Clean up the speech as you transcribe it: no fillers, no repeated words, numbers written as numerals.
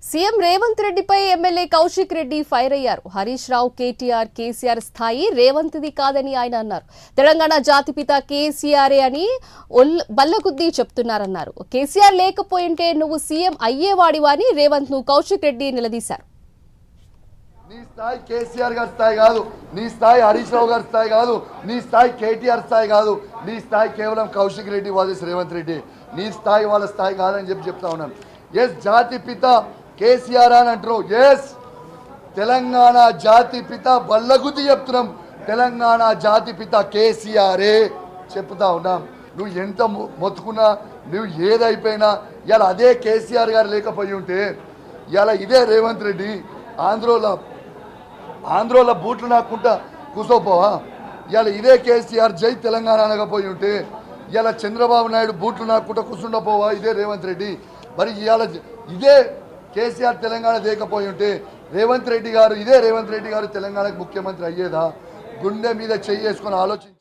CM Revanth రెడ్డిపై MLA Kaushik Reddy fire అయ్యారు. హరీష్ రావు, కేటీఆర్, కేసీఆర్ స్థాయి రేవంత్ది కాదని ఆయన అన్నారు. తెలంగాణ జాతిపిత కేసీఆరే అని బల్లగుద్ది చెప్తున్నారన్నారు. కేసీఆర్ లేకపోయింటే నువ్వు సీఎం అయ్యేవాడివా అని రేవంత్ ను కౌశిక్ రెడ్డి నిలదీశారు. నీ స్థాయి కేసీఆర్ గారి స్థాయి కాదు, నీ స్థాయి హరీష్ రావు గారి స్థాయి కాదు, నీ స్థాయి కేటీఆర్ స్థాయి కాదు, నీ స్థాయి కేవలం కౌశిక్ రెడ్డి వర్సెస్ రేవంత్ రెడ్డి. నీ స్థాయి వాళ్ళ స్థాయి కాదని చెప్తా ఉన్నాను. ఎస్ జాతిపిత కేసీఆర్ అని అంటారు. ఎస్ తెలంగాణ జాతిపిత బల్లగుద్ది చెప్తున్నాం. తెలంగాణ జాతిపిత కేసీఆరే చెప్తా ఉన్నాం. నువ్వు ఎంత మొత్తుకున్నా, నువ్వు ఏదైపోయినా ఇలా అదే కేసీఆర్ గారు లేకపోయి ఉంటే ఇలా ఇదే రేవంత్ రెడ్డి ఆంధ్రోలో బూట్లు నాకుంటా కూసోపోవా? ఇలా ఇదే కేసీఆర్ జై తెలంగాణ అనకపోయి ఉంటే ఇలా చంద్రబాబు నాయుడు బూట్లు నాకుంటా కూర్చుండపోవా? ఇదే రేవంత్ రెడ్డి. మరి ఇవాళ ఇదే కేసీఆర్ తెలంగాణ లేకపోయి ఉంటే ఇదే రేవంత్ రెడ్డి గారు తెలంగాణకు ముఖ్యమంత్రి అయ్యేదా? గుండె మీద చెయ్యి వేసుకొని ఆలోచించి